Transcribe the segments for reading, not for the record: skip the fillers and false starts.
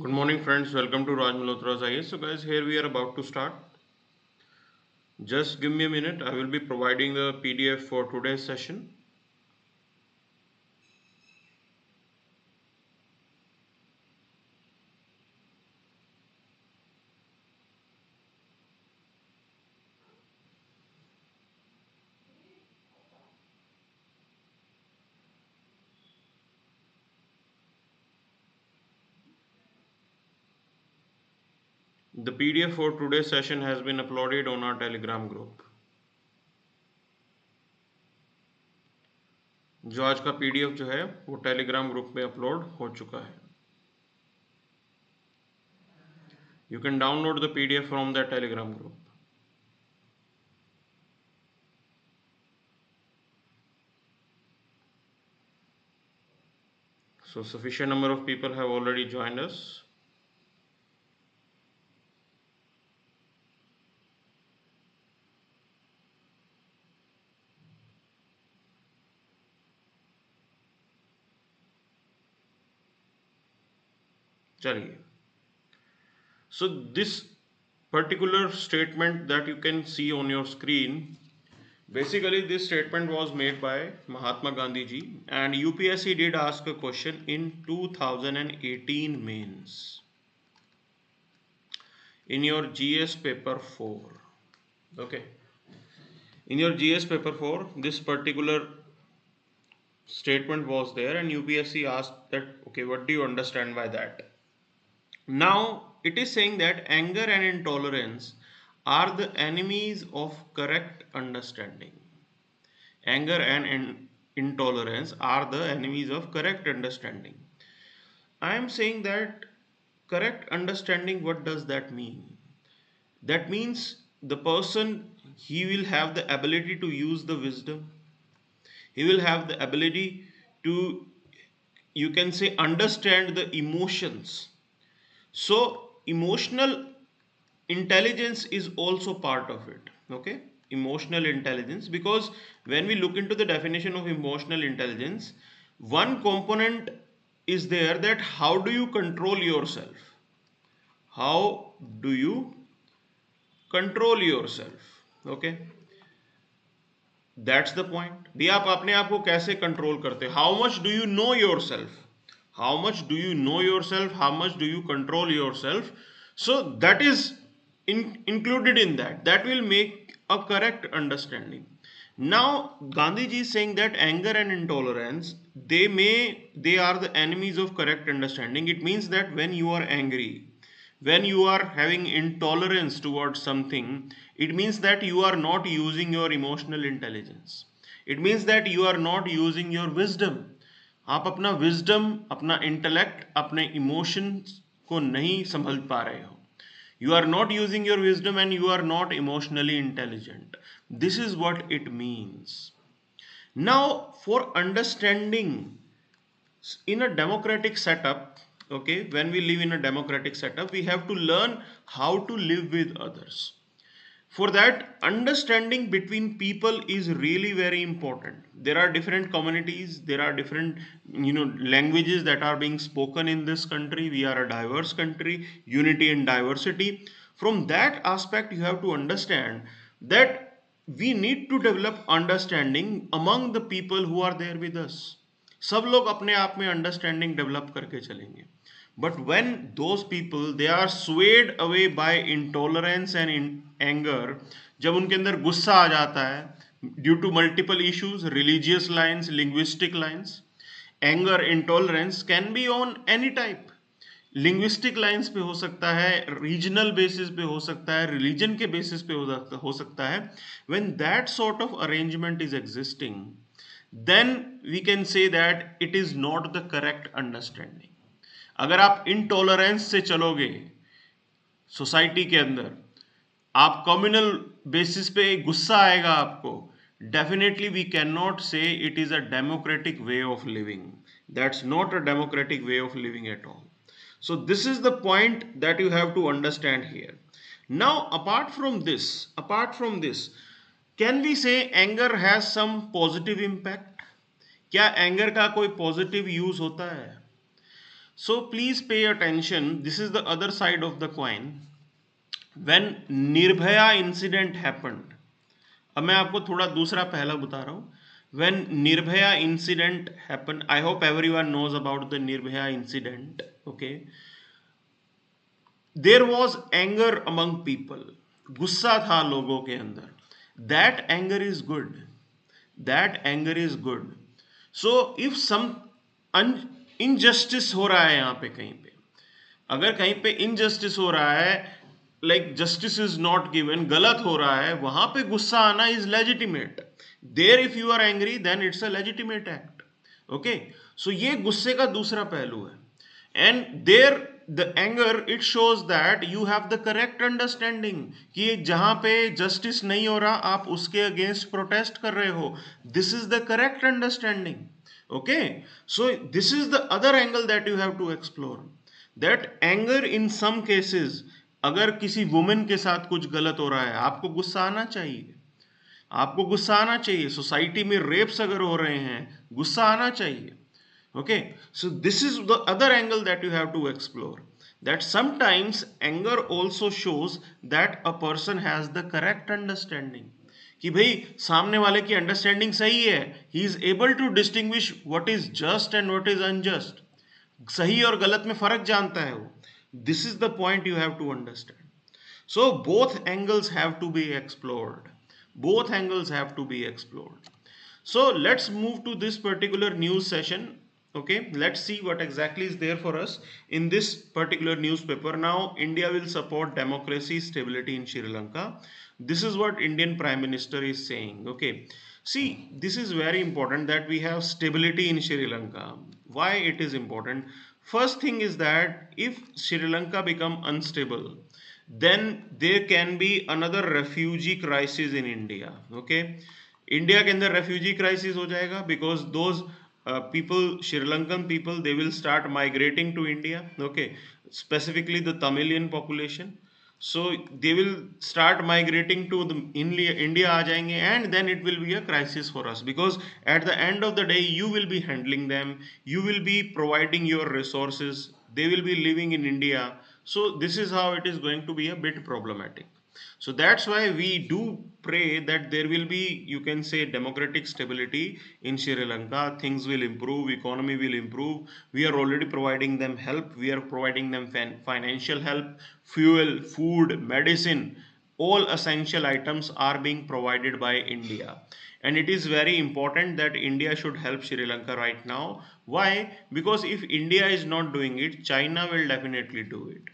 Good morning, friends. Welcome to Raj Malhotra IAS. So, guys, here we are about to start. Just give me a minute. I will be providing the PDF for today's session. The PDF for today's session has been uploaded on our Telegram group. जो आज का PDF जो है वो Telegram group में upload हो चुका है. You can download the PDF from that Telegram group. So sufficient number of people have already joined us. चलिए. So this particular statement that you can see on your screen, basically this statement was made by Mahatma Gandhi ji, and UPSC did ask a question in 2018 mains in your GS paper 4. Okay, in your GS paper 4 this particular statement was there, and UPSC asked that, okay, what do you understand by that? Now it is saying that anger and intolerance are the enemies of correct understanding. Anger and intolerance are the enemies of correct understanding. I am saying that correct understanding, what does that mean? That means the person, he will have the ability to use the wisdom. He will have the ability to, you can say, understand the emotions. So emotional intelligence is also part of it. Okay, emotional intelligence, because when we look into the definition of emotional intelligence, one component is there, that how do you control yourself, how do you control yourself. Okay, that's the point. भी आप अपने आप को कैसे control करते, how much do you know yourself, how much do you know yourself, how much do you control yourself. So that is included in that, that will make a correct understanding. Now Gandhi ji is saying that anger and intolerance, they are the enemies of correct understanding. It means that when you are angry, when you are having intolerance towards something, it means that you are not using your emotional intelligence. It means that you are not using your wisdom. आप अपना wisdom, अपना intellect, अपने emotions को नहीं संभल पा रहे हो. You are not using your wisdom and you are not emotionally intelligent. This is what it means. Now for understanding in a democratic setup, okay, when we live in a democratic setup, we have to learn how to live with others. For that, understanding between people is really very important. There are different communities, there are different, languages that are being spoken in this country. We are a diverse country, unity in diversity. From that aspect, you have to understand that we need to develop understanding among the people who are there with us. सब लोग अपने आप में understanding develop करके चलेंगे. But when those people they are swayed away by intolerance and anger, जब उनके अंदर गुस्सा आ जाता है due to multiple issues, religious lines, linguistic lines, anger intolerance can be on any type. Linguistic lines पे हो सकता है, रीजनल बेसिस पे हो सकता है, रिलीजन के बेसिस पे हो सकता है. When that sort of arrangement is existing, then we can say that it is not the correct understanding. अगर आप intolerance से चलोगे सोसाइटी के अंदर, आप कम्युनल बेसिस पे गुस्सा आएगा आपको, definitely we cannot say it is a democratic way of living. That's not a democratic way of living at all. So this is the point that you have to understand here. Now apart from this, can we say anger has some positive impact? क्या anger का कोई positive use होता है? So please pay attention. This is the other side of the coin. When Nirbhaya incident happened, अब मैं आपको थोड़ा दूसरा पहला बता रहा हूं. When Nirbhaya incident happened, I hope everyone knows about the Nirbhaya incident. Okay, there was anger among people. गुस्सा था लोगों के अंदर. That anger is good. That anger is good. So if some injustice हो रहा है यहाँ पे कहीं पे, अगर कहीं पे इनजस्टिस हो रहा है, like justice is not given, गलत हो रहा है, वहां पे गुस्सा आना is legitimate. There if you are angry then it's a legitimate act. Okay, so ये गुस्से का दूसरा पहलू है. And there the anger it shows that you have the correct understanding कि जहां पे जस्टिस नहीं हो रहा आप उसके अगेंस्ट प्रोटेस्ट कर रहे हो. This is the correct understanding. Okay, so this is the other angle that you have to explore. That anger in some cases, अगर किसी वुमेन के साथ कुछ गलत हो रहा है आपको गुस्सा आना चाहिए. आपको गुस्सा आना चाहिए. सोसाइटी में रेप्स अगर हो रहे हैं गुस्सा आना चाहिए. Okay, so this is the other angle that you have to explore. That sometimes anger also shows that a person has the correct understanding कि भाई सामने वाले की अंडरस्टैंडिंग सही है. He is able to distinguish what is just and what is unjust. सही और गलत में फर्क जानता है वो. This is the point you have to understand. So both angles have to be explored. Both angles have to be explored. So let's move to this particular news session. Okay, let's see what exactly is there for us in this particular newspaper. Now India will support democracy stability in Sri Lanka. This is what Indian Prime Minister is saying. Okay, see, this is very important that we have stability in Sri Lanka. Why it is important? First thing is that if Sri Lanka become unstable, then there can be another refugee crisis in India. Okay, India के अंदर refugee crisis हो जाएगा because those people, Sri Lankan people, they will start migrating to India. Okay, specifically the Tamilian population. So they will start migrating to India आ जाएंगे and then it will be a crisis for us because at the end of the day you will be handling them, you will be providing your resources, they will be living in India. So this is how it is going to be a bit problematic. So that's why we do pray that there will be, you can say, democratic stability in Sri Lanka. Things will improve, economy will improve. We are already providing them help. We are providing them financial help, fuel, food, medicine. All essential items are being provided by India. And it is very important that India should help Sri Lanka right now. Why? Because if India is not doing it, China will definitely do it.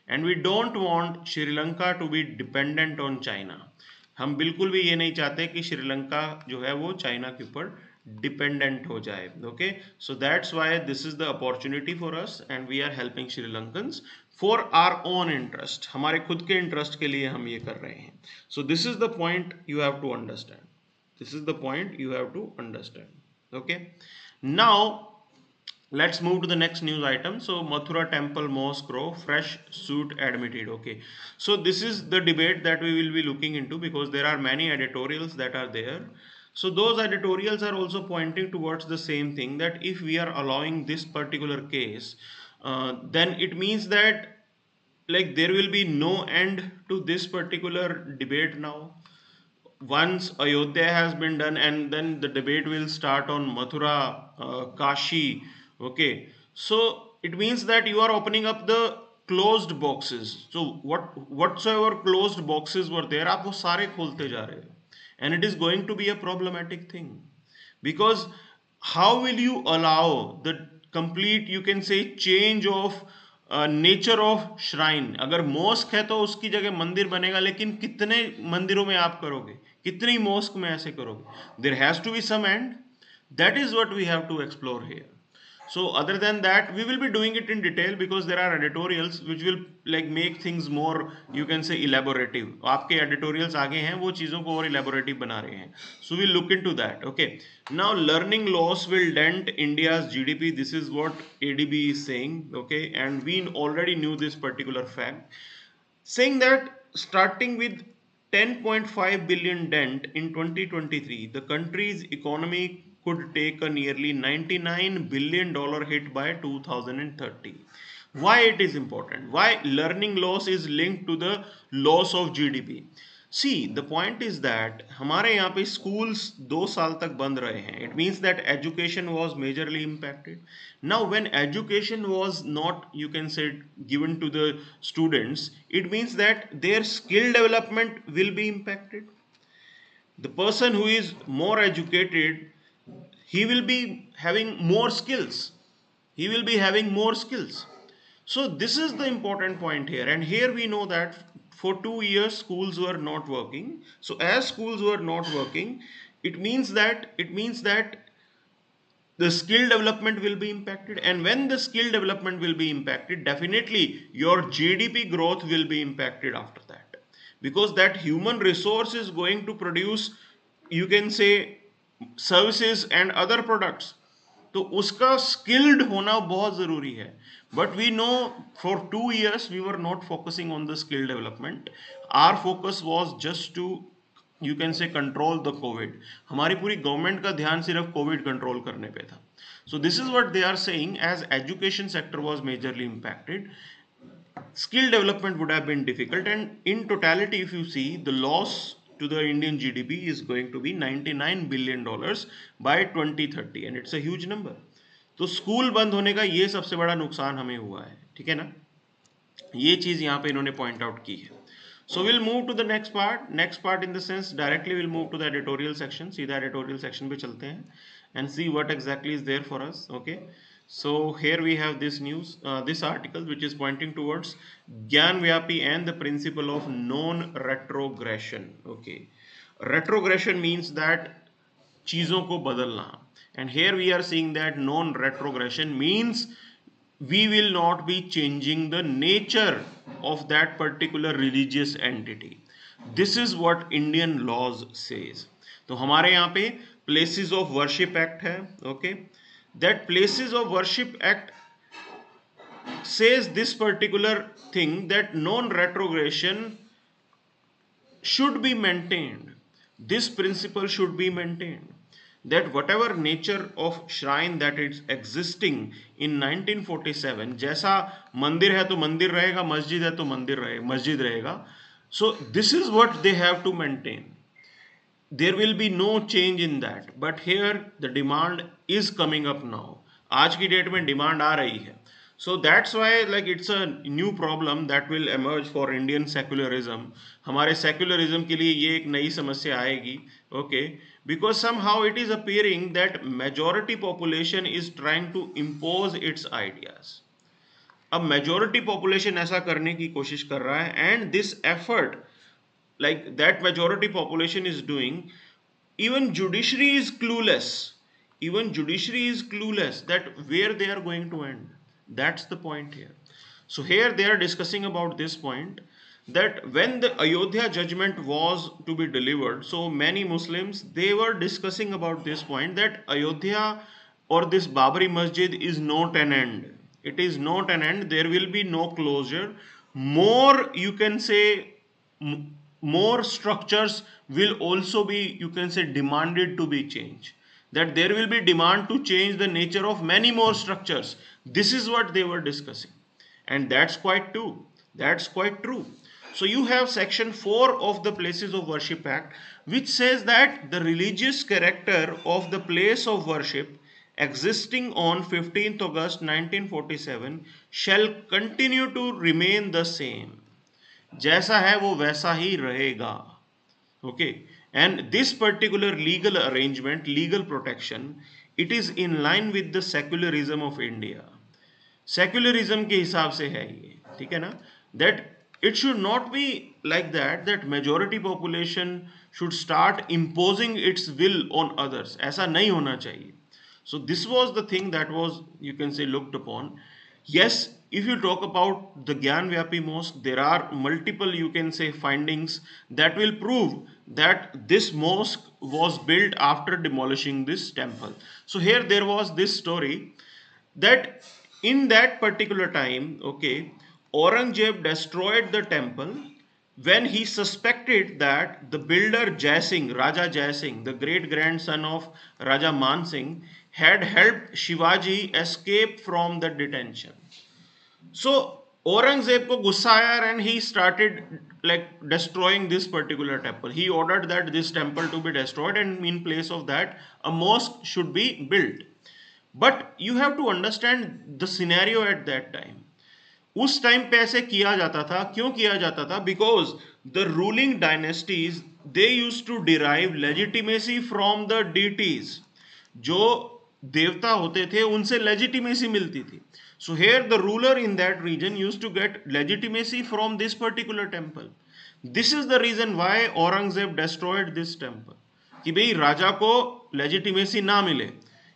And we don't want Sri Lanka to be dependent on China. हम बिल्कुल भी ये नहीं चाहते कि श्रीलंका जो है वो चाइना के ऊपर डिपेंडेंट हो जाए. Okay, so that's why this is the opportunity for us and we are helping Sri Lankans for our own interest. हमारे खुद के इंटरेस्ट के लिए हम ये कर रहे हैं. So this is the point you have to understand. This is the point you have to understand. Okay, now let's move to the next news item. So Mathura temple mosque grow, fresh suit admitted. Okay, so this is the debate that we will be looking into because there are many editorials that are there. So those editorials are also pointing towards the same thing, that if we are allowing this particular case, then it means that like there will be no end to this particular debate now. Once Ayodhya has been done and then the debate will start on Mathura, Kashi. Okay, so it means that you are opening up the closed boxes. So whatsoever closed boxes were there, आप वो सारे खोलते जा रहे हो. And it is going to be a problematic thing because how will you allow the complete, you can say, change of nature of shrine. अगर mask है तो उसकी जगह मंदिर बनेगा, लेकिन कितने मंदिरों में आप करोगे, कितनी मॉस्क में ऐसे करोगे? There has to be some end. That is what we have to explore here. So other than that, we will be doing it in detail because there are editorials which will like make things more, you can say, elaborative. आपके editorials आगे हैं, वो चीज़ों को और elaborative बना रहे हैं. So we'll look into that. Okay. Now learning loss will dent India's GDP. This is what ADB is saying. Okay, and we already knew this particular fact, saying that starting with 10.5 billion dent in 2023, the country's economy could take a nearly $99 billion hit by 2030. Why it is important? Why learning loss is linked to the loss of GDP? See, the point is that हमारे यहाँ पे schools 2 साल तक बंद रहे हैं. It means that education was majorly impacted. Now, when education was not, you can say, given to the students, it means that their skill development will be impacted. The person who is more educated, he will be having more skills. So this is the important point here, and here we know that for 2 years schools were not working. So as schools were not working, it means that the skill development will be impacted, and when the skill development will be impacted, definitely your GDP growth will be impacted after that, because that human resource is going to produce, you can say, services and other products. तो उसका skilled होना बहुत ज़रूरी है. But we know for 2 years we were not focusing on the skill development. Our focus was just to, you can say, control the COVID. हमारी पूरी government का ध्यान सिर्फ कोविड कंट्रोल करने पे था. So this is what they are saying, as education sector was majorly impacted, skill development would have been difficult, and in totality if you see, the loss to the Indian GDP is going to be $99 billion by 2030, and it's a huge number. तो school बंद होने का ये सबसे बड़ा नुकसान हमें हुआ है, ठीक है ना. ये चीज यहाँ पे इन्होंने पॉइंट आउट की है. So we'll move to the next part. Next part in the sense directly we'll move to the editorial section. सीधा editorial section पे चलते हैं and see what exactly is there for us. Okay. So here we have this news, this article which is pointing towards Gyan Vyapi and the principle of non-retrogression. Okay. Retrogression means that चीजों को बदलना, and here we are seeing that non-retrogression means we will not be changing the nature of that particular religious entity. This is what Indian laws says. तो हमारे यहाँ पे places of worship act है. Okay, that places of worship act says this particular thing, that non-retrogression should be maintained. This principle should be maintained, that whatever nature of shrine that is existing in 1947, जैसा मंदिर है तो मंदिर रहेगा, मस्जिद है तो मस्जिद रहेगा. So this is what they have to maintain. There will be no change in that. But here the demand is coming up now. आज की डेट में डिमांड आ रही है. So that's why, like, it's a new problem that will emerge for Indian secularism. हमारे secularism के लिए ये एक नई समस्या आएगी. Okay, because somehow it is appearing that majority population is trying to impose its ideas. अब majority population ऐसा करने की कोशिश कर रहा है, and this effort, like that majority population is doing, even judiciary is clueless. Even judiciary is clueless that where they are going to end. That's the point here. So here they are discussing about this point, that when the Ayodhya judgment was to be delivered, so many Muslims, they were discussing about this point, that Ayodhya or this Babri Masjid is not an end. It is not an end. There will be no closure. More, you can say, more structures will also be, you can say, demanded to be changed. That there will be demand to change the nature of many more structures. This is what they were discussing, and that's quite true. That's quite true. So you have section 4 of the Places of Worship Act, which says that the religious character of the place of worship existing on 15th August 1947 shall continue to remain the same. जैसा है वो वैसा ही रहेगा. Okay, and this particular legal arrangement, legal protection, it is in line with the secularism of India. Secularism के हिसाब से है ये, ठीक है ना, that it should not be like that, that majority population should start imposing its will on others. ऐसा नहीं होना चाहिए. So this was the thing that was, you can say, looked upon. Yes, if you talk about the Gyan Vyapi mosque, there are multiple, you can say, findings that will prove that this mosque was built after demolishing this temple. So here there was this story that in that particular time, okay, Aurangzeb destroyed the temple when he suspected that the builder Jaisingh, Raja Jaisingh, the great grandson of Raja Mansingh, had helped Shivaji escape from the detention. So Aurangzeb ko gussa aaya and he started like destroying this particular temple. He ordered that this temple to be destroyed and in place of that a mosque should be built. But you have to understand the scenario at that time. उस time पे ऐसे किया जाता था, क्यों किया जाता था? Because the ruling dynasties they use to derive legitimacy from the deities. जो देवता होते थे उनसे लेजिटिमेसी मिलती थी. So here the ruler in that region use to get legitimacy from this particular temple. This is the reason why Aurangzeb destroyed this temple, कि भाई राजा को लेजिटिमेसी ना मिले,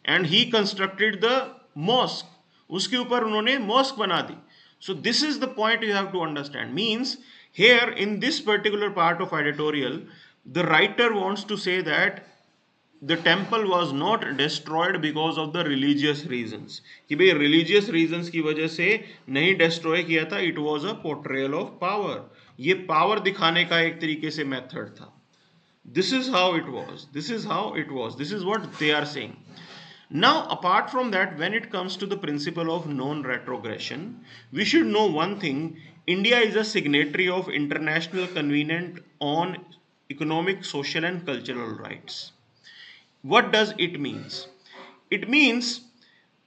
and he constructed the mask. उसके ऊपर उन्होंने मॉस्क बना दी. So this is the point you have to understand. Means here in this particular part of editorial, the writer wants to say that the temple was not destroyed because of the religious reasons. कि भाई religious reasons की वजह से नहीं destroy किया था. It was a portrayal of power. ये power दिखाने का एक तरीके से method था. This is how it was. This is how it was. This is what they are saying. Now, apart from that, when it comes to the principle of non-retrogression, we should know one thing. India is a signatory of International Covenant on Economic, Social and Cultural Rights. What does it means? It means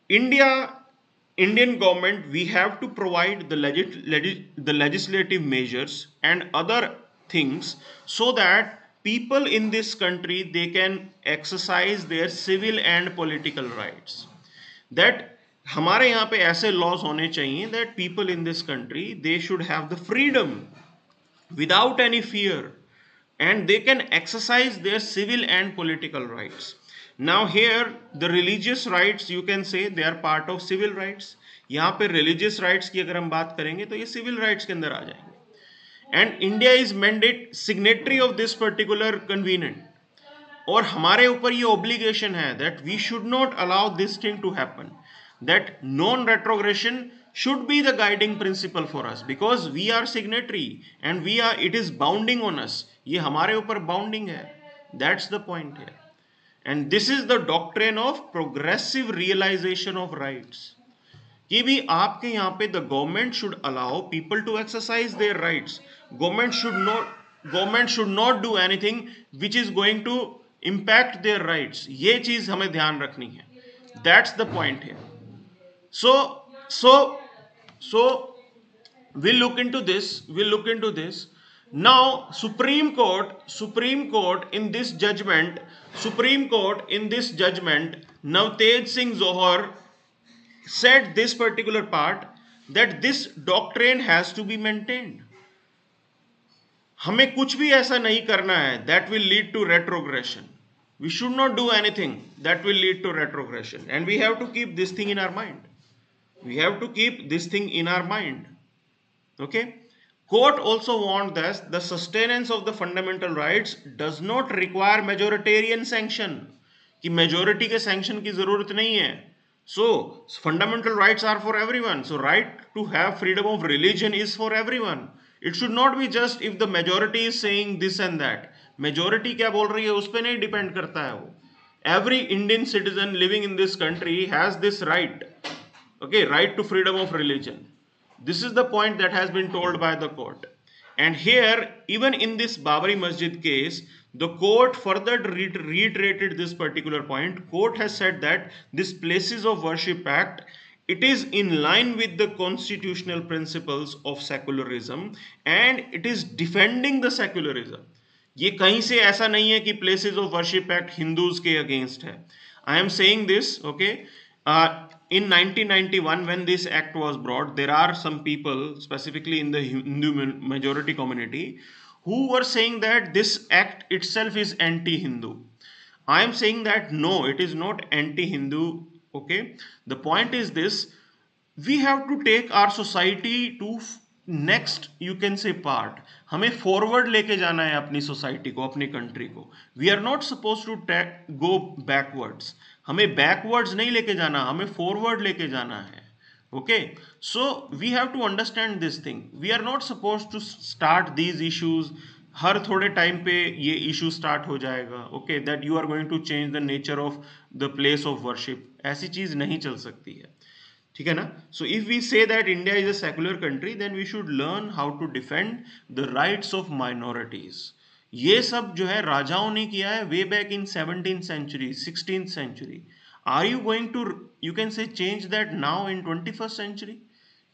Indian government, we have to provide the legislative measures and other things so that people in this country, they can exercise their civil and political rights. That हमारे यहाँ पे ऐसे laws होने चाहिए that people in this country, they should have the freedom without any fear, and they can exercise their civil and political rights. Now here the religious rights, you can say they are part of civil rights. यहाँ पे religious rights की अगर हम बात करेंगे तो ये civil rights के अंदर आ जाएंगे. And India is mandate signatory of this particular covenant. और हमारे ऊपर ये obligation है that we should not allow this thing to happen. That non-retrogression should be the guiding principle for us because we are signatory and it is bounding on us. ये हमारे ऊपर bounding है. That's the point here. And this is the doctrine of progressive realization of rights. कि भी आपके यहाँ पे the government should allow people to exercise their rights. Government should not do anything which is going to impact their rights. ये चीज हमें ध्यान रखनी है. That's the point here. So we'll look into this. Now Supreme Court in this judgment, Navtej Singh Zohar said this particular part that this doctrine has to be maintained. हमें कुछ भी ऐसा नहीं करना है that will lead to retrogression. We should not do anything that will lead to retrogression, and we have to keep this thing in our mind. Okay. Court also warned that the sustenance of the fundamental rights does not require majoritarian sanction. कि majority के sanction की जरूरत नहीं है. So fundamental rights are for everyone. So right to have freedom of religion is for everyone. It should not be just if the majority is saying this and that. Majority क्या बोल रही है उस पे नहीं depend करता है वो. Every Indian citizen living in this country has this right. Okay, right to freedom of religion. This is the point that has been told by the court. And here, even in this Babri Masjid case, the court further reiterated this particular point. Court has said that this Places of Worship Act, it is in line with the constitutional principles of secularism and it is defending the secularism. ये कहीं से ऐसा नहीं है कि Places of Worship Act Hindus के against है. I am saying this, okay. In 1991, when this act was brought, there are some people, specifically in the Hindu majority community, who were saying that this act itself is anti-Hindu. I am saying that no, it is not anti-Hindu. Okay, the point is this: we have to take our society to next, you can say, part. हमें forward लेके जाना है अपनी society को, अपनी country को. We are not supposed to go backwards. हमें backwards नहीं लेके जाना, हमें forward लेके जाना है. Okay, so we have to understand this thing. We are not supposed to start these issues. हर थोड़े टाइम पे ये इशू स्टार्ट हो जाएगा, okay, that you are going to change the nature of the place of worship. ऐसी चीज नहीं चल सकती है, ठीक है ना. So if we say that India is a secular country, then we should learn how to defend the rights of minorities. ये सब जो है राजाओं ने किया है way back in 17th century, 16th century. Are you going to, you can से, change that now in 21st century?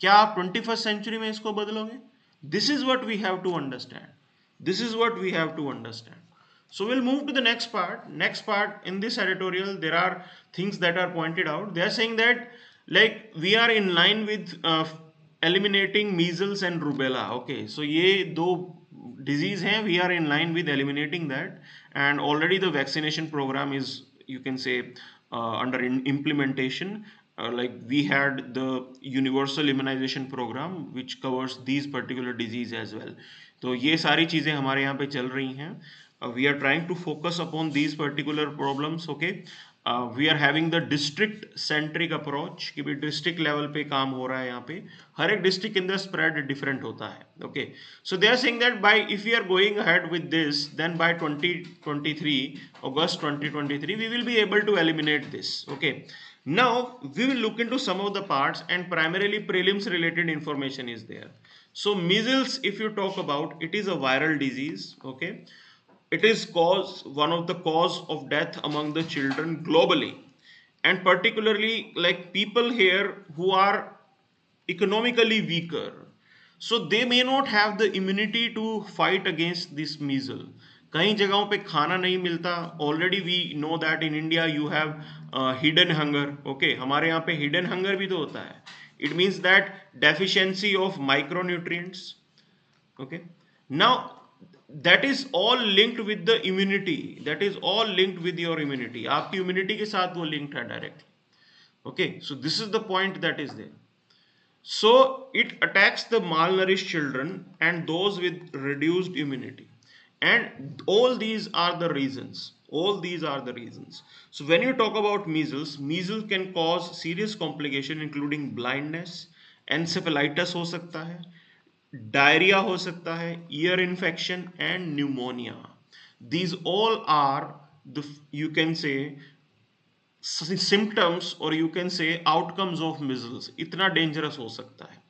क्या आप 21st सेंचुरी में इसको बदलोगे? This is what we have to understand. This is what we have to understand. So we'll move to the next part. Next part, in this editorial, there are things that are pointed out. They are saying that like we are in line with eliminating measles and rubella. Okay, so ये दो disease हैं, we are in line with eliminating that, and already the vaccination program is, you can say, under implementation. Like we had the universal immunization program which covers these particular disease as well. तो ये सारी चीज़ें हमारे यहाँ पे चल रही हैं. We are trying to focus upon these particular problems. Okay, we are having the district centric approach कि भाई डिस्ट्रिक्ट लेवल पे काम हो रहा है यहाँ पे. हर एक डिस्ट्रिक्ट के अंदर स्प्रेड डिफरेंट होता है. Okay, so they are saying that by if we are going ahead with this, then by 2023, August 2023, we will be able to eliminate this. Okay, now we will look into some of the parts, and primarily prelims related information is there. So measles, if you talk about, it is a viral disease. Okay, it is one of the cause of death among the children globally, and particularly like people here who are economically weaker, so they may not have the immunity to fight against this measles. कई जगहों पे खाना नहीं मिलता. Already we know that in India you have hidden hunger. Okay, हमारे यहाँ पे hidden hunger भी तो होता है. It means that deficiency of micronutrients. Okay, now that is all linked with the immunity. That is all linked with your immunity. आपकी immunity के साथ वो linked है directly. Okay, so this is the point that is there. So it attacks the malnourished children and those with reduced immunity. And all these are the reasons. All these are the reasons. So when you talk about measles, measles can cause serious complication including blindness, encephalitis हो सकता है, diarrhea हो सकता है, ear infection and pneumonia. These all are the, you can say, symptoms or you can say outcomes of measles. इतना dangerous हो सकता है.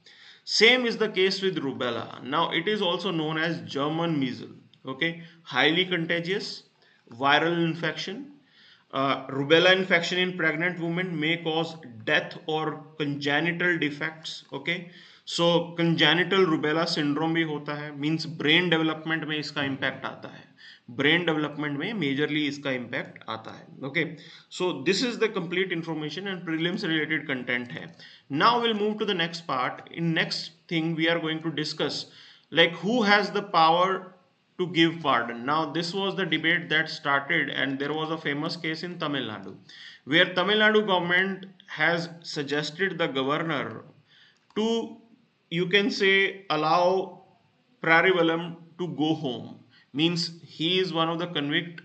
Same is the case with rubella. Now it is also known as German measles. Okay, highly contagious viral infection. Rubella infection in pregnant women may cause death or congenital defects. Okay, so congenital rubella syndrome भी होता है, means brain development में इसका impact आता है. Brain development में majorly इसका impact आता है. Okay, so this is the complete information and prelims related content है. Now we'll move to the next part. In next thing we are going to discuss like who has the power to give pardon. Now this was the debate that started, and there was a famous case in Tamil Nadu where Tamil Nadu government has suggested the governor to, you can say, allow Prarivalam to go home. Means he is one of the convict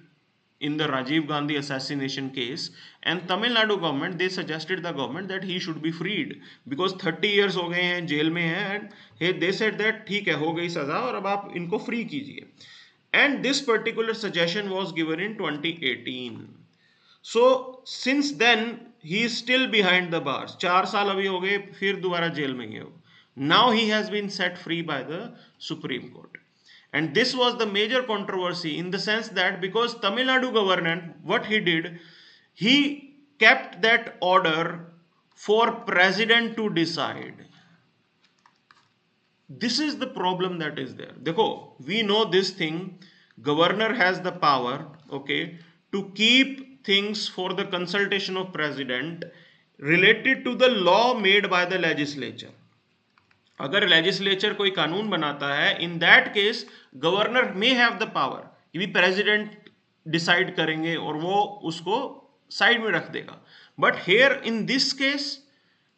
in the Rajiv Gandhi assassination case, and Tamil Nadu government, they suggested the government that he should be freed because 30 years हो गए हैं jail में हैं, and they said that ठीक है, हो गई सजा और अब आप इनको फ्री कीजिए. And this particular suggestion was given in 2018. So since then he is still behind the bars. 4 साल अभी हो गए, फिर दोबारा जेल में ही हो. Now he has been set free by the Supreme Court. And this was the major controversy in the sense that because Tamil Nadu government, what he did, he kept that order for president to decide. This is the problem that is there. देखो, we know this thing, governor has the power, okay, to keep things for the consultation of president related to the law made by the legislature. अगर legislature कोई कानून बनाता है, in that case governor may have the power, ये भी president decide करेंगे और वो उसको साइड में रख देगा. But here in this case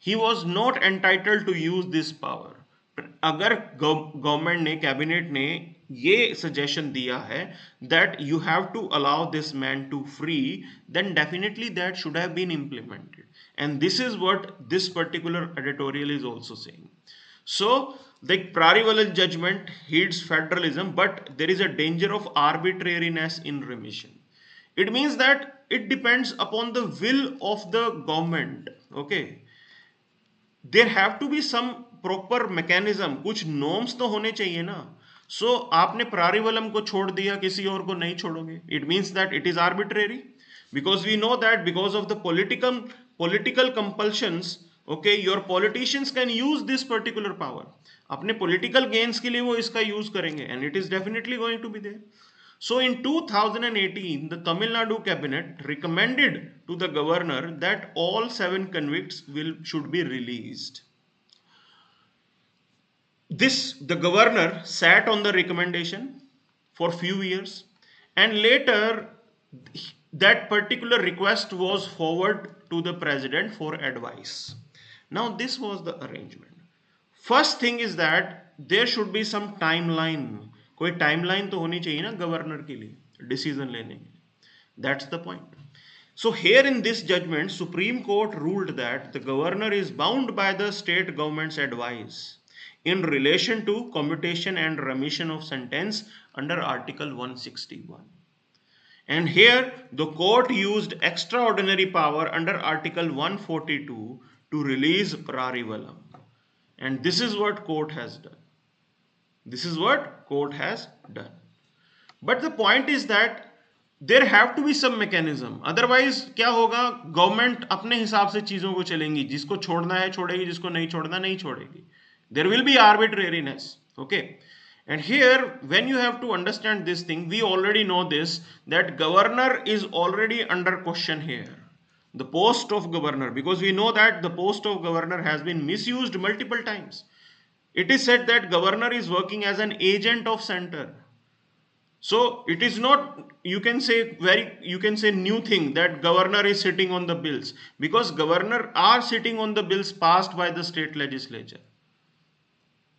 he was not entitled to use this power. अगर गवर्नमेंट ने, कैबिनेट ने ये सजेशन दिया है that you have to allow this man to free, then definitely that should have been implemented, and this is what this particular editorial is also saying. So the Parivalal judgment heeds federalism, but there is a danger of arbitrariness in remission. It means that it depends upon the will of the government. Okay, there have to be some proper mechanism, कुछ norms तो होने चाहिए ना. सो आपने प्रारिवलम को छोड़ दिया, किसी और को नहीं छोड़ोगे, it means that it is arbitrary, because we know that because of the political compulsions, okay, your politicians can use this particular power. अपने political gains के लिए वो इसका यूज करेंगे, and it is definitely going to be there. So in 2018, the Tamil Nadu cabinet recommended to the governor that all 7 convicts should be released. The governor sat on the recommendation for few years, and later that particular request was forwarded to the president for advice. Now this was the arrangement. First thing is that there should be some timeline. कोई timeline तो होनी चाहिए ना governor के लिए decision लेने में. That's the point. So here in this judgement Supreme Court ruled that the governor is bound by the state government's advice in relation to commutation and remission of sentence under Article 161. And here the court used extraordinary power under Article 142 to release Prarivalam. And this is what court has done. This is what court has done. But the point is that there have to be some mechanism. Otherwise क्या होगा, government अपने हिसाब से चीजों को चलेंगी, जिसको छोड़ना है छोड़ेगी, जिसको नहीं छोड़ना नहीं छोड़ेगी. There will be arbitrariness. Okay. And here when you have to understand this thing, we already know this, that governor is already under question here, the post of governor, because we know that the post of governor has been misused multiple times. It is said that governor is working as an agent of center. So it is not, you can say new thing that governor is sitting on the bills, because governor are sitting on the bills passed by the state legislature.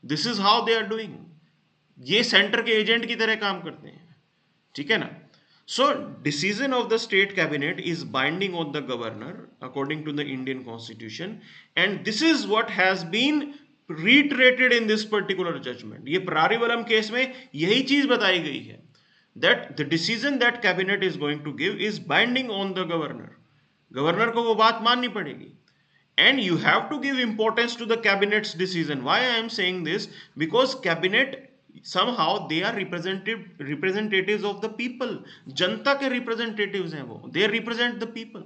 This is how they are doing. ये centre के agent की तरह काम करते हैं, ठीक है ना. So decision of the state cabinet is binding on the governor according to the Indian constitution, and this is what has been reiterated in this particular judgment. ये प्रारिवलम केस में यही चीज बताई गई है, that the decision that cabinet is going to give is binding on the governor. Governor को वो बात माननी पड़ेगी. And you have to give importance to the cabinet's decision. Why I am saying this? Because cabinet somehow they are representatives of the people. जनता के representatives हैं वो. They represent the people.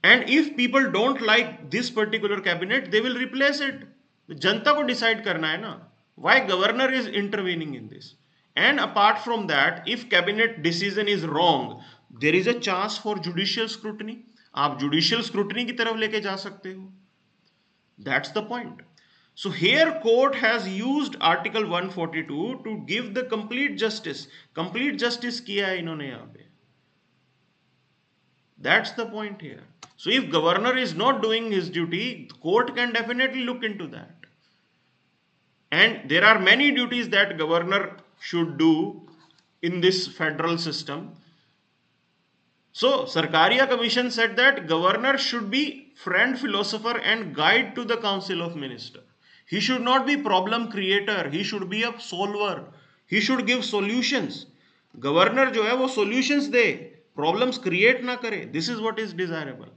And if people don't like this particular cabinet, they will replace it. जनता को decide करना है ना. Why governor is intervening in this? And apart from that, if cabinet decision is wrong, there is a chance for judicial scrutiny. आप judicial scrutiny की तरफ लेके जा सकते हो. That's the point. So here court has used article 142 to give the complete justice. Complete justice किया है इन्होंने यहां पे. That's the point here. So if governor is not doing his duty, court can definitely look into that. And there are many duties that governor should do in this federal system. So Sarkaria Commission said that governor should be friend, philosopher and guide to the council of minister. He should not be problem creator. He should be a solver. He should give solutions. Governor जो है वो solutions दे, problems create ना करे. This is what is desirable.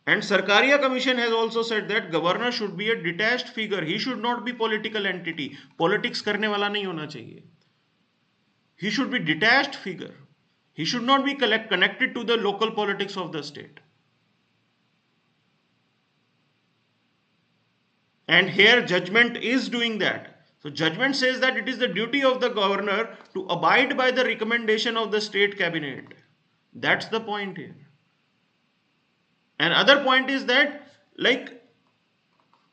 And Sarkaria Commission has also said that governor should be a detached figure. He should not be political entity. Politics करने वाला नहीं होना चाहिए. He should be detached figure. He should not be connected to the local politics of the state. And here judgment is doing that. So judgment says that it is the duty of the governor to abide by the recommendation of the state cabinet. That's the point here. And other point is that, like,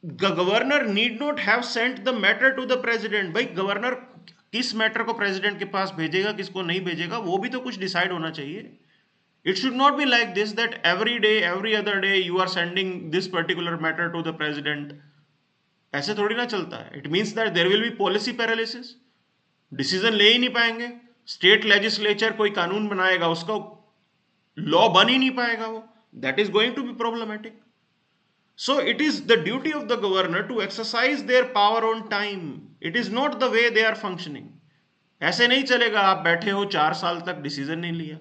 the governor need not have sent the matter to the president. भाई governor किस matter को president के पास भेजेगा, किसको नहीं भेजेगा, वो भी तो कुछ डिसाइड होना चाहिए. It should not be like this that every day, every other day you are sending this particular matter to the president. ऐसे थोड़ी ना चलता है. It means that there will be policy paralysis. Decision ले ही नहीं पाएंगे. स्टेट लेजिस्लेचर कोई कानून बनाएगा, उसका लॉ बन ही नहीं पाएगा वो. That is going to be problematic. So it is the duty of the governor to exercise their power on time. It is not the way they are functioning. ऐसे नहीं चलेगा आप बैठे हो 4 साल तक डिसीजन नहीं लिया.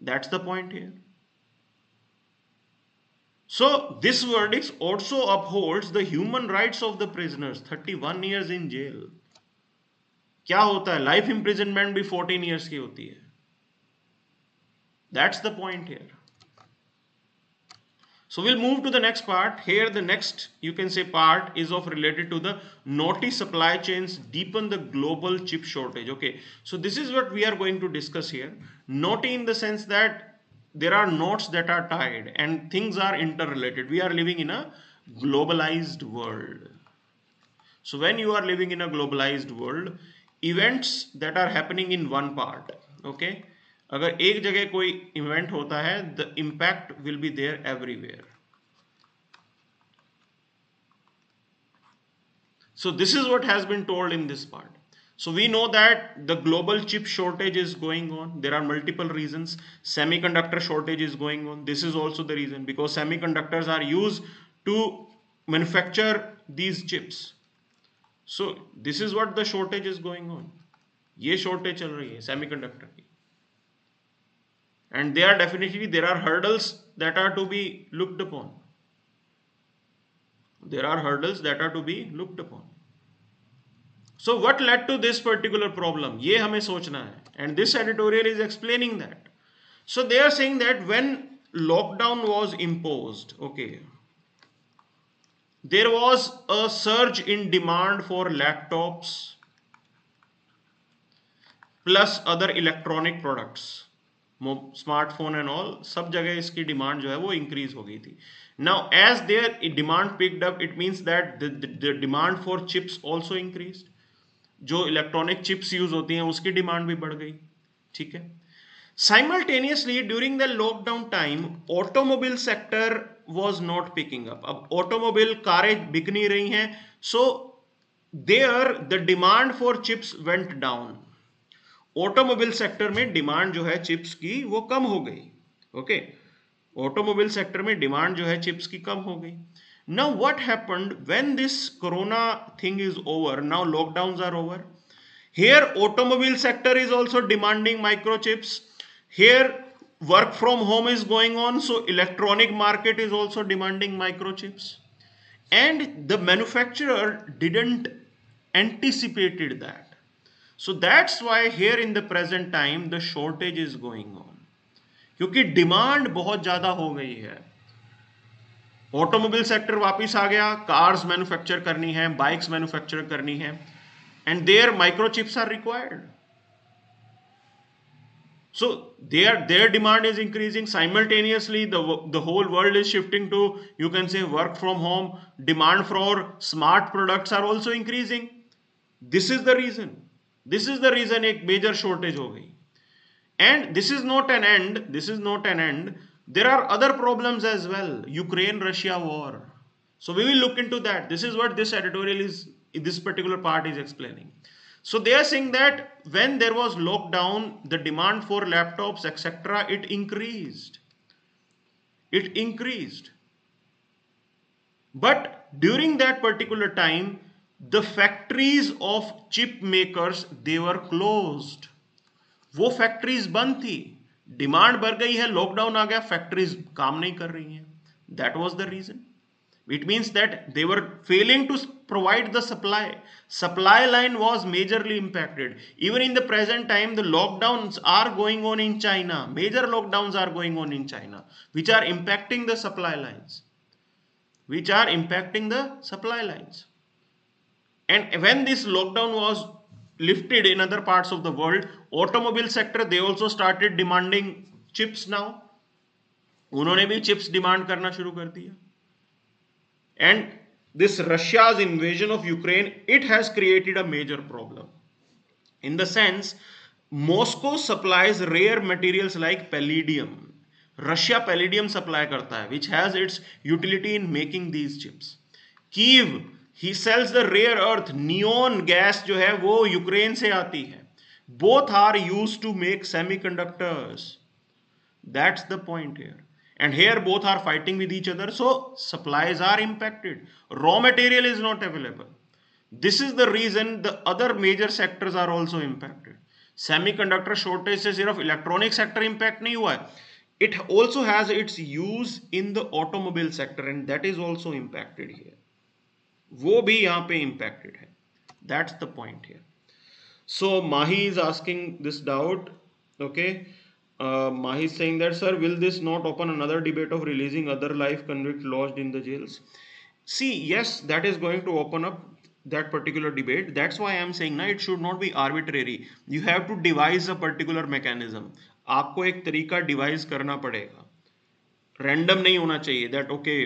That's the point here. So this verdict also upholds the human rights of the prisoners. 31 years in jail. क्या होता है? लाइफ imprisonment भी 14 years की होती है. That's the point here. So we'll move to the next part. Here the next, you can say, part is of related to the naughty supply chains deepen the global chip shortage. Okay, so this is what we are going to discuss here. Naughty in the sense that there are knots that are tied and things are interrelated. We are living in a globalized world. So when you are living in a globalized world, events that are happening in one part, okay, अगर एक जगह कोई event होता है, the impact will be there everywhere. So this is what has been told in this part. So we know that the global chip shortage is going on. There are multiple reasons. Semiconductor shortage is going on. This is also the reason, because semiconductors are used to manufacture these chips. So this is what the shortage is going on. ये shortage चल रही है semiconductor की. And there are hurdles that are to be looked upon. There are hurdles that are to be looked upon. So what led to this particular problem? ये हमें सोचना है. And this editorial is explaining that. So they are saying that when lockdown was imposed, okay, there was a surge in demand for laptops plus other electronic products. Smartphone and all, सब जगह इसकी demand जो है वो increase हो गई थी. Now as their demand picked up, it means that the demand for chips also increased. जो इलेक्ट्रॉनिक चिप्स यूज होती हैं उसकी डिमांड भी बढ़ गई. ठीक है. Simultaneously during the lockdown time automobile sector was not picking up. अब ऑटोमोबाइल कारें बिक नहीं रही हैं, so there the demand for chips went down. Automobile sector में डिमांड जो है चिप्स की वो कम हो गई. ओके, ऑटोमोबाइल सेक्टर में डिमांड जो है चिप्स की कम हो गई. Now what happened when this corona thing is over? Now lockdowns are over. Here automobile sector is also demanding microchips. Here work from home is going on, so electronic market is also demanding microchips. And the manufacturer didn't anticipated that. So that's why here in the present time the shortage is going on. क्योंकि demand बहुत ज्यादा हो गई है. Automobile sector वापस आ गया, cars manufacture करनी है, बाइक्स मैन्युफैक्चर करनी है, and there microchips are required. So their demand is increasing. Simultaneously the whole world is shifting to, you can say, work from home. Demand for smart products are also increasing. This is the reason. This is the reason एक major shortage हो गई. And this is not an end. This is not an end. There are other problems as well. Ukraine-Russia war. So we will look into that. This is what this editorial is, this particular part is explaining. So they are saying that when there was lockdown, the demand for laptops, etc., it increased. It increased. But during that particular time, the factories of chip makers, they were closed. वो factories बंद थी. Demand बढ़ गई है, lockdown आ गया, factories काम नहीं कर रही हैं. That was the reason. It means that they were failing to provide the supply. Supply line was majorly impacted. Even in the present time, the lockdowns are going on in China. Major lockdowns are going on in China, which are impacting the supply lines. Which are impacting the supply lines. And when this lockdown was lifted in other parts of the world, automobile sector, they also started demanding chips now. उन्होंने भी chips demand करना शुरू कर दिया. And this Russia's invasion of Ukraine, it has created a major problem. In the sense, Moscow supplies rare materials like palladium. Russia palladium supply करता है, which has its utility in making these chips. Kyiv, he sells the rare earth, neon gas जो है वो Ukraine से आती है. Both are use to make semiconductors. That's the point here. And here both are fighting with each other, so supplies are impacted. Raw material is not available. This is the reason the other major sectors are also impacted. Semiconductor shortage से सिर्फ electronic sector impact नहीं हुआ है, it also has its use in the automobile sector and that is also impacted here. वो भी यहाँ पे impacted है. That's the point here. So Mahi is asking this doubt. Okay. Mahi is saying that, sir, will this not open another debate of releasing other life convicts lodged in the jails? See, yes, that is going to open up that particular debate. That's why I am saying ना, it should not be arbitrary. You have to devise a particular mechanism. आपको एक तरीका devise करना पड़ेगा. Random नहीं होना चाहिए that okay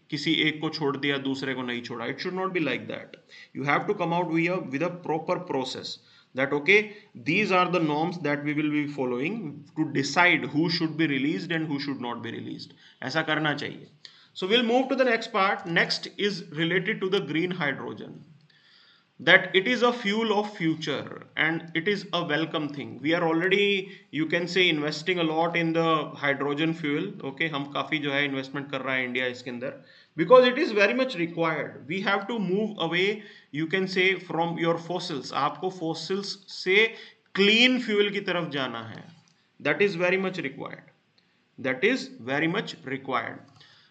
किसी एक को छोड़ दिया दूसरे को नहीं छोड़ा. It should not be like that. You have to come out with a proper process that okay these are the norms that we will be following to decide who should be released and who should not be released. ऐसा करना चाहिए. So we'll move to the next part. Next is related to the green hydrogen. That it is a fuel of future and it is a welcome thing. We are already, you can say, investing a lot in the hydrogen fuel. Okay, हम काफी जो है investment कर रहा है India इसके अंदर, because it is very much required. We have to move away, you can say, from your fossils. आपको fossils से clean fuel की तरफ जाना है. That is very much required. That is very much required.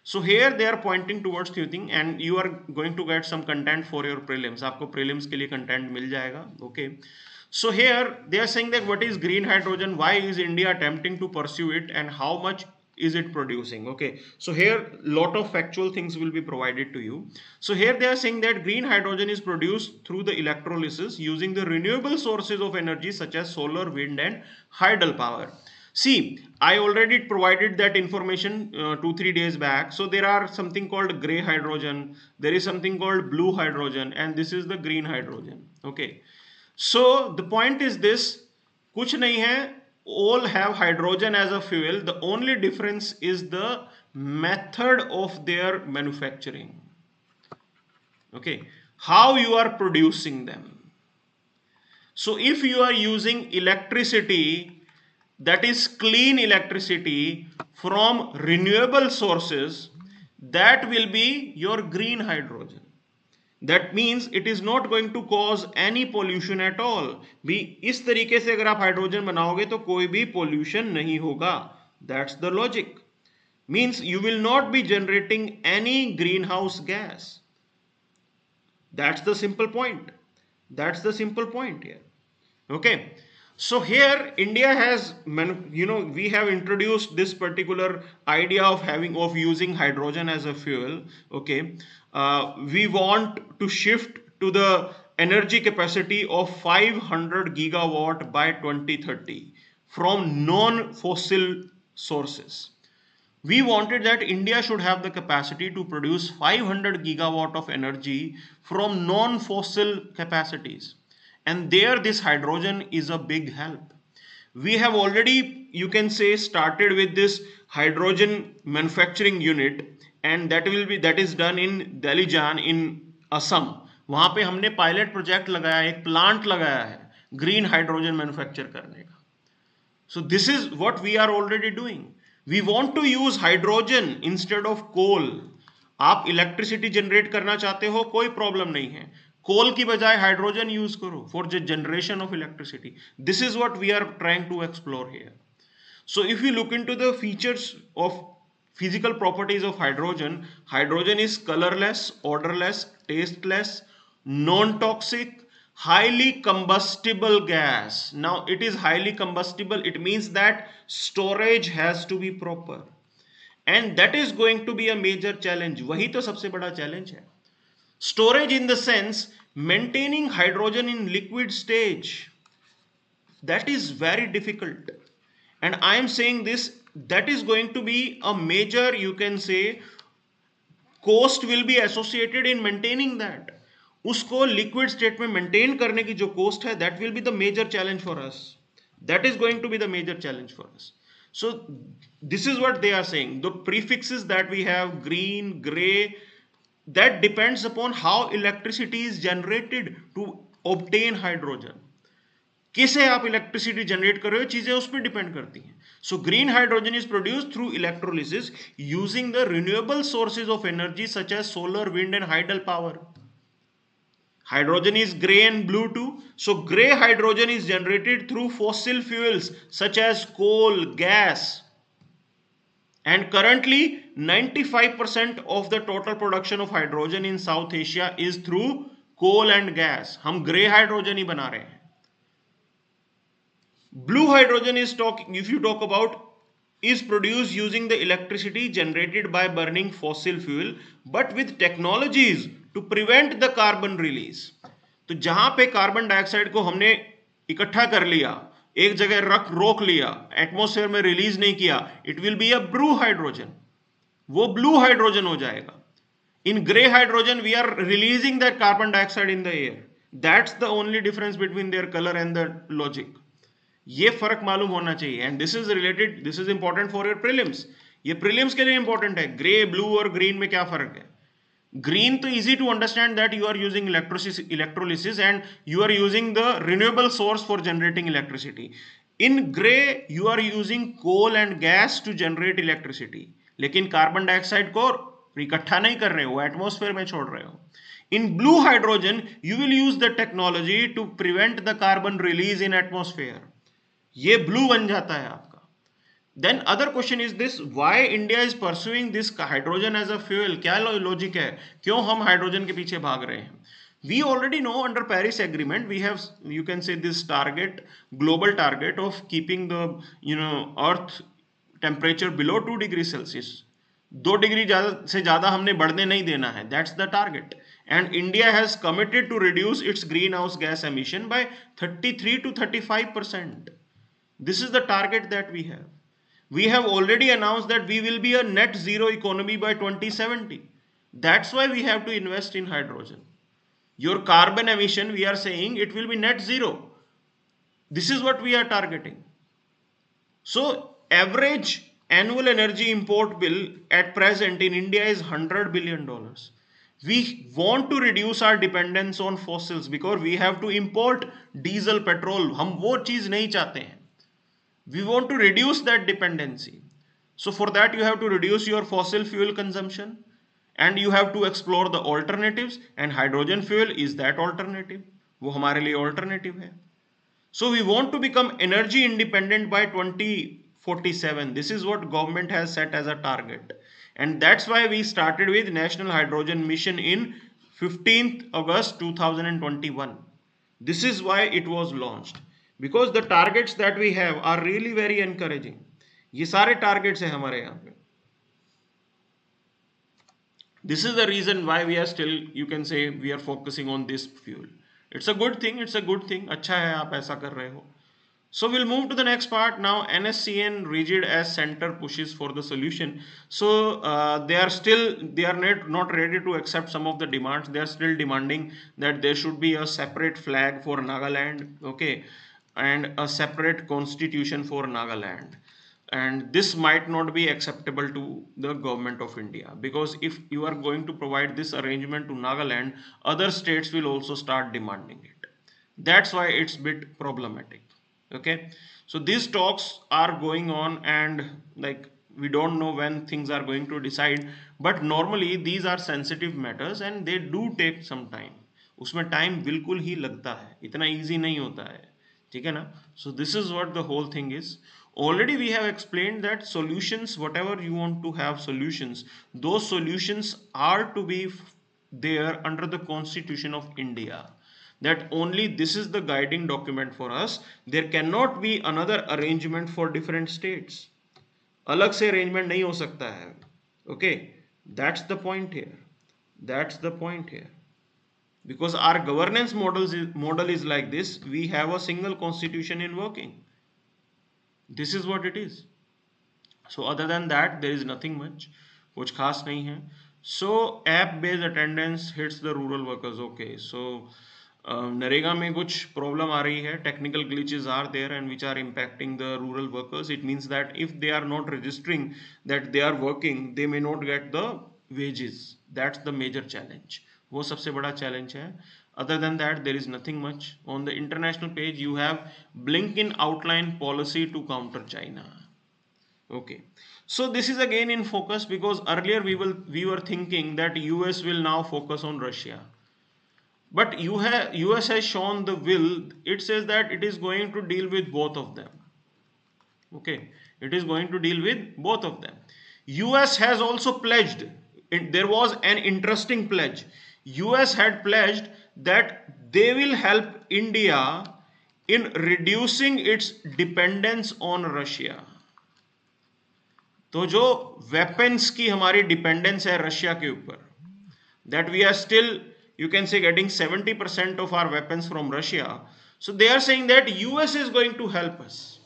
So here they are pointing towards few things and you are going to get some content for your prelims. आपको prelims के लिए content मिल जाएगा. Okay. So here they are saying that what is green hydrogen, why is India attempting to pursue it and how much is it producing. Okay. So here lot of factual things will be provided to you. So here they are saying that green hydrogen is produced through the electrolysis using the renewable sources of energy such as solar, wind and hydel power. See, I already provided that information 2-3 days back. So there are something called gray hydrogen, there is something called blue hydrogen, and this is the green hydrogen. Okay. So the point is this, कुछ नहीं है, all have hydrogen as a fuel. The only difference is the method of their manufacturing. Okay. How you are producing them. So if you are using electricity, that is clean electricity from renewable sources, that will be your green hydrogen. That means it is not going to cause any pollution at all. भी इस तरीके से अगर आप hydrogen बनाओगे तो कोई भी pollution नहीं होगा. That's the logic. Means you will not be generating any greenhouse gas. That's the simple point. That's the simple point here. Okay. So here India has, we have introduced this particular idea of using hydrogen as a fuel. Okay, we want to shift to the energy capacity of 500 gigawatt by 2030 from non-fossil sources. We wanted that India should have the capacity to produce 500 gigawatt of energy from non-fossil capacities. And there this hydrogen is a big help. We have already, you can say, started with this hydrogen manufacturing unit and that is done in Dalijan in Assam. वहाँ पे हमने pilot project लगाया, एक plant लगाया है green hydrogen manufacture करने का. So this is what we are already doing. We want to use hydrogen instead of coal. आप electricity generate करना चाहते हो, कोई problem नहीं है. कोल की बजाय हाइड्रोजन यूज करो for the generation of electricity. This is what we are trying to explore here. So if you look into the features of physical properties of hydrogen, hydrogen is colorless, odorless, tasteless, non-toxic, highly combustible gas. Now it is highly combustible, it means that storage has to be proper and that is going to be a major challenge. वही तो सबसे बड़ा challenge है. Storage in the sense maintaining hydrogen in liquid stage, that is very difficult and I am saying this, that is going to be a major, you can say, cost will be associated in maintaining that. उसको liquid state में maintain करने की जो cost है, that will be the major challenge for us. That is going to be the major challenge for us. So this is what they are saying. The prefixes that we have, green, gray, that depends upon how electricity is generated to obtain hydrogen. कैसे आप electricity generate कर रहे हो, चीजें उस पर depend करती हैं. So green hydrogen is produced through electrolysis using the renewable sources of energy such as solar, wind and hydel power. Hydrogen is gray and blue too. So gray hydrogen is generated through fossil fuels such as coal, gas. And currently 95% of the total production of hydrogen in South Asia is through coal and gas. हम gray hydrogen ही बना रहे हैं. Blue hydrogen is if you talk about, is produced using the electricity generated by burning fossil fuel but with technologies to prevent the carbon release. तो जहां पे carbon dioxide को हमने इकट्ठा कर लिया, एक जगह रोक लिया, एटमॉस्फेयर में रिलीज नहीं किया, it will be a blue hydrogen. वो ब्लू हाइड्रोजन हो जाएगा. In gray hydrogen we are releasing that carbon dioxide in the air. That's the only difference between their color and the logic. ये फर्क मालूम होना चाहिए. And this is related, this is important for your prelims. ये prelims के लिए important है. Grey, blue और ग्रीन में क्या फर्क है? ग्रीन तो easy to understand that you are using electrolysis and you are using the renewable source for generating electricity. In grey you are using coal and gas to generate electricity, लेकिन carbon dioxide को इकट्ठा नहीं कर रहे हो, atmosphere में छोड़ रहे हो. In blue hydrogen you will use the technology to prevent the carbon release in atmosphere. ये ब्लू बन जाता है आपका. Then other question is this, why India is pursuing this hydrogen as a fuel. क्या लॉजिक है, क्यों हम hydrogen के पीछे भाग रहे हैं? We already know under Paris Agreement we have, you can say, this target, global target of keeping the Earth temperature below 2 degrees Celsius. 2 degree से ज्यादा हमने बढ़ने नहीं देना है. That's the target. And India has committed to reduce its greenhouse gas emission by 33 to 35%. This is the target that we have. We have already announced that we will be a net zero economy by 2070. That's why we have to invest in hydrogen. Your carbon emission, we are saying it will be net zero. This is what we are targeting. So average annual energy import bill at present in India is $100 billion. We want to reduce our dependence on fossils because we have to import diesel, petrol. हम वो चीज नहीं चाहते हैं. We want to reduce that dependency. So for that you have to reduce your fossil fuel consumption and you have to explore the alternatives, and hydrogen fuel is that alternative. वो हमारे लिए alternative है. So we want to become energy independent by 2047. This is what government has set as a target. And that's why we started with National Hydrogen Mission in 15th August 2021. This is why it was launched. Because the targets that we have are really very encouraging. ये सारे targets हैं हमारे यहाँ पे. This is the reason why we are still, you can say, we are focusing on this fuel. It's a good thing. It's a good thing. अच्छा है आप ऐसा कर रहे हो. So we'll move to the next part now. NSCN rigid as center pushes for the solution. So they are not ready to accept some of the demands. They are still demanding that there should be a separate flag for Nagaland, okay, and a separate constitution for Nagaland. And this might not be acceptable to the government of India, because if you are going to provide this arrangement to Nagaland, other states will also start demanding it. That's why it's a bit problematic. Okay, so these talks are going on, and like we don't know when things are going to decide, but normally these are sensitive matters and they do take some time. उसमें time बिल्कुल ही लगता है, इतना easy नहीं होता है, ठीक है ना? So this is what the whole thing is. Already we have explained that solutions, whatever you want to have solutions, those solutions are to be there under the Constitution of India. That only this is the guiding document for us. There cannot be another arrangement for different states. अलग से arrangement नहीं हो सकता है. Okay, that's the point here. That's the point here. Because our governance model is like this. We have a single constitution in working. This is what it is. So other than that, there is nothing much. कुछ खास नहीं है. So app-based attendance hits the rural workers. Okay, so NREGA में कुछ problem आ रही है. Technical glitches are there and which are impacting the rural workers. It means that if they are not registering that they are working, they may not get the wages. That's the major challenge. वो सबसे बड़ा challenge है. Other than that, there is nothing much. On the international page, you have Blinken outline policy to counter China. Okay. So this is again in focus because earlier we were thinking that US will now focus on Russia. But US has shown the will. It says that it is going to deal with both of them. Okay, it is going to deal with both of them. US has also pledged, there was an interesting pledge. US had pledged that they will help India in reducing its dependence on Russia. तो जो weapons की हमारी dependence है Russia के ऊपर, that we are still, you can say, getting 70% of our weapons from Russia. So they are saying that US is going to help us.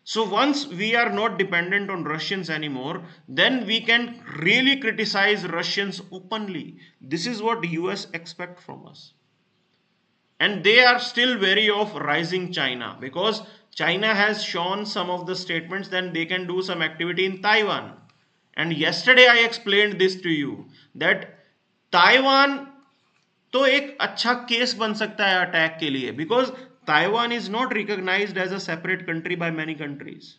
So once we are not dependent on Russians anymore, then we can really criticize Russians openly. This is what US expect from us. And they are still wary of rising China because China has shown some of the statements that they can do some activity in Taiwan. And yesterday I explained this to you that Taiwan तो एक अच्छा case बन सकता है attack के लिए because Taiwan is not recognized as a separate country by many countries.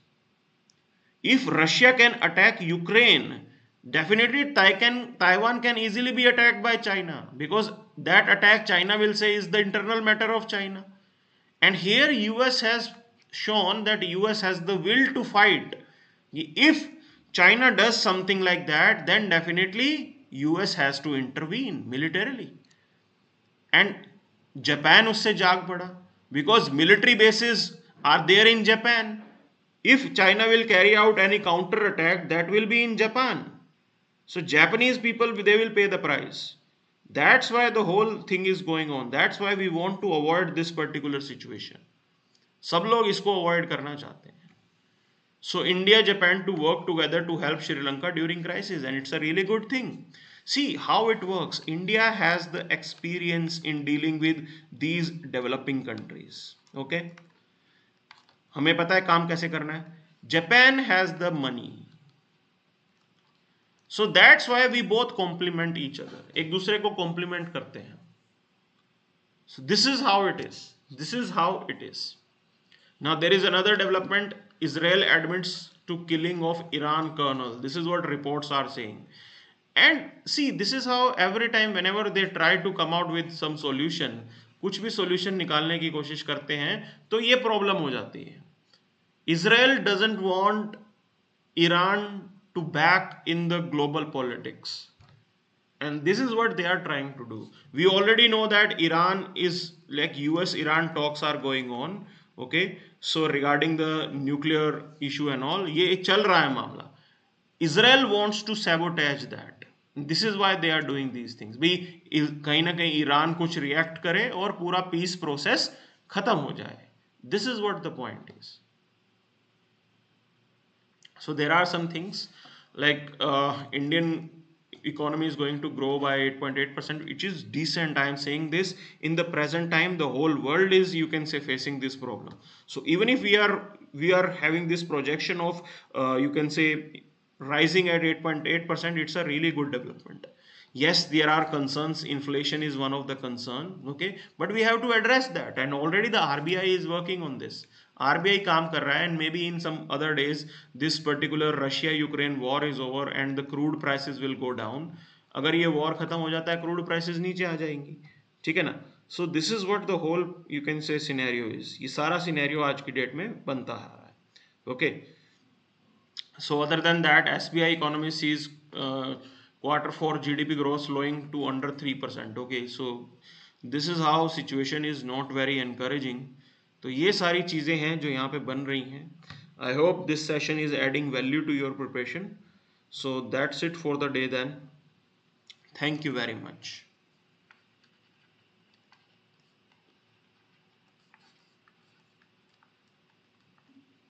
If Russia can attack Ukraine, definitely Taiwan can easily be attacked by China because that attack China will say is the internal matter of China. And here US has shown that US has the will to fight. If China does something like that, then definitely US has to intervene militarily. And Japan usse jaag pada because military bases are there in Japan. If China will carry out any counter attack, that will be in Japan. So Japanese people, they will pay the price. That's why the whole thing is going on. That's why we want to avoid this particular situation. सब लोग इसको avoid करना चाहते हैं. So India, Japan to work together to help Sri Lanka during crisis, and it's a really good thing. See how it works. India has the experience in dealing with these developing countries. Okay, हमें पता है काम कैसे करना है. Japan has the money. So that's why we both complement each other. एक दूसरे को complement करते हैं. So this is how it is. This is how it is. Now there is another development. Israel admits to killing of Iran colonel. This is what reports are saying. And see, this is how every time whenever they try to come out with some solution, कुछ भी solution निकालने की कोशिश करते हैं तो ये problem हो जाती है. Israel doesn't want Iran to back in the global politics. And this is what they are trying to do. We already know that Iran is like US-Iran talks are going on. Okay, so regarding the nuclear issue and all, ये चल रहा है मामला. Israel wants to sabotage that. This is why they are doing these things. भी कहीं ना कहीं Iran कुछ react करे और पूरा peace process खत्म हो जाए. This is what the point is. So there are some things like Indian economy is going to grow by 8.8%, which is decent. I am saying this in the present time. The whole world is, you can say, facing this problem. So even if we are having this projection of you can say rising at 8.8%, it's a really good development. Yes, there are concerns. Inflation is one of the concern. Okay, but we have to address that, and already the RBI is working on this. RBI काम कर रहा है, and maybe in some other days this particular Russia-Ukraine war is over and the crude prices will go down. अगर ये war खत्म हो जाता है, crude prices नीचे आ जाएंगी. ठीक है ना? So this is what the whole, you can say, scenario is. ये सारा scenario आज की डेट में बनता है. Okay. So other than that, SBI economy sees Q4 GDP growth slowing to under 3%. Okay, so this is how situation is not very encouraging. तो ये सारी चीज़ें हैं जो यहाँ पे बन रही हैं. I hope this session is adding value to your preparation. So that's it for the day then. Thank you very much.